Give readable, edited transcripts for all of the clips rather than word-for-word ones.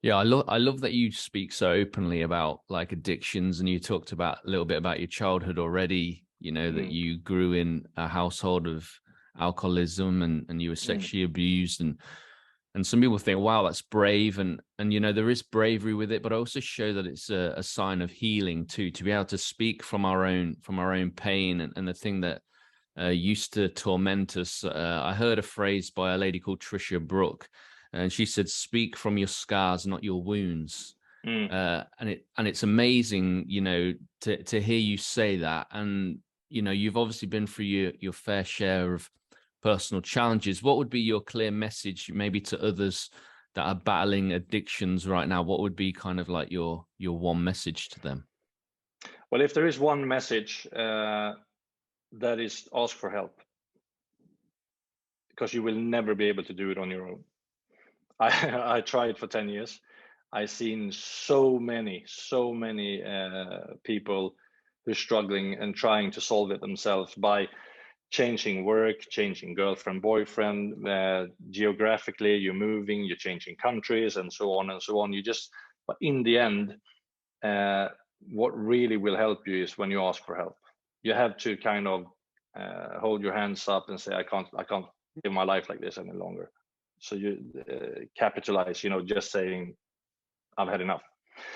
Yeah, I love that you speak so openly about like addictions, and you talked about a little bit about your childhood already, you know, that Mm, you grew in a household of alcoholism, and you were mm, sexually abused, and some people think, wow, that's brave, and you know, there is bravery with it, but I also show that it's a sign of healing too, to be able to speak from our own pain, and the thing that used to torment us. I heard a phrase by a lady called Trisha Brook, and she said, "Speak from your scars, not your wounds." mm. And it's amazing, you know, to hear you say that. And you know, you've obviously been through your fair share of personal challenges. What would be your clear message, maybe to others that are battling addictions right now? What would be kind of like your one message to them? Well, if there is one message, that is ask for help, because you will never be able to do it on your own. I tried for 10 years. I've seen so many people who're struggling and trying to solve it themselves by changing work, changing girlfriend, boyfriend, geographically, you're moving, you're changing countries, and so on and so on. But in the end, uh, what really will help you is when you ask for help. You have to kind of hold your hands up and say, I can't live my life like this any longer. So you capitalize, just saying, I've had enough.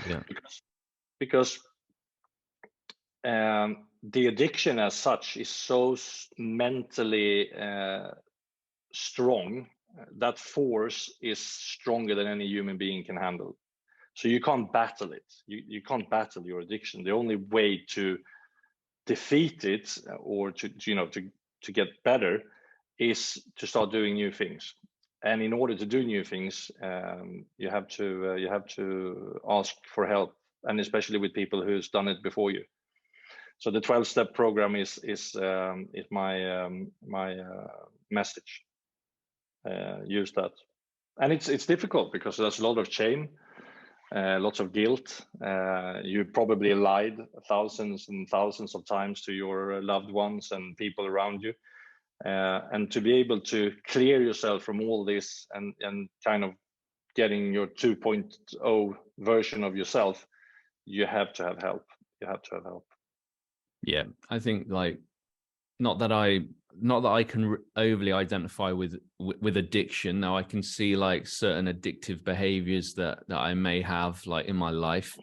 Yeah. Because the addiction as such is so mentally strong. That force is stronger than any human being can handle. So you can't battle it. You can't battle your addiction. The only way to defeat it, or to get better, is to start doing new things. And in order to do new things, you have to ask for help, and especially with people who's done it before you. So the 12-step program is my message. Use that, and it's difficult because there's a lot of shame, lots of guilt. You probably lied thousands and thousands of times to your loved ones and people around you. And to be able to clear yourself from all this, and kind of getting your 2.0 version of yourself, you have to have help. You have to have help. Yeah, I think like not that I can overly identify with addiction. Now I can see like certain addictive behaviors that I may have like in my life.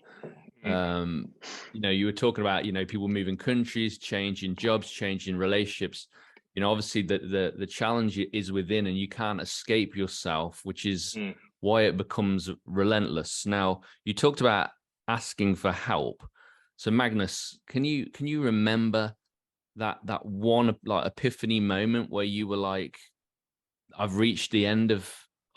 Mm. You know, you were talking about, you know, people moving countries, changing jobs, changing relationships. You know, obviously the challenge is within, and you can't escape yourself, which is Mm. why it becomes relentless. Now, you talked about asking for help. So Magnus, can you remember that one like epiphany moment where you were like, I've reached the end of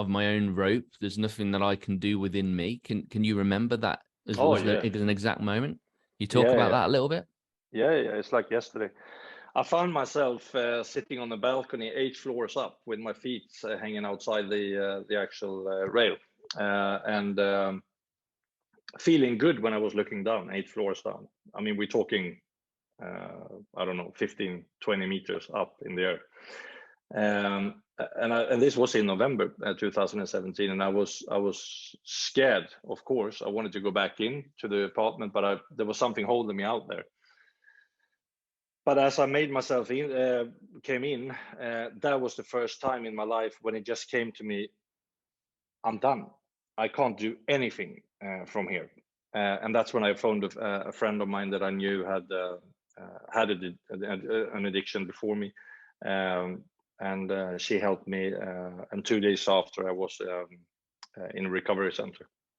my own rope, there's nothing that I can do witin me? Can you remember that? As Oh was there yeah, an exact moment? You talk yeah, about yeah, that a little bit? yeah. It's like yesterday. I found myself sitting on the balcony, 8 floors up, with my feet hanging outside the actual rail, and feeling good when I was looking down, 8 floors down. I mean, we're talking, I don't know, 15, 20 meters up in the air. And this was in November 2017, and I was scared. Of course, I wanted to go back in to the apartment, but there was something holding me out there. But as I made myself came in, that was the first time in my life when it just came to me: I'm done. I can't do anything from here. And that's when I phoned a friend of mine that I knew had an addiction before me, and she helped me. And 2 days after, I was in a recovery center.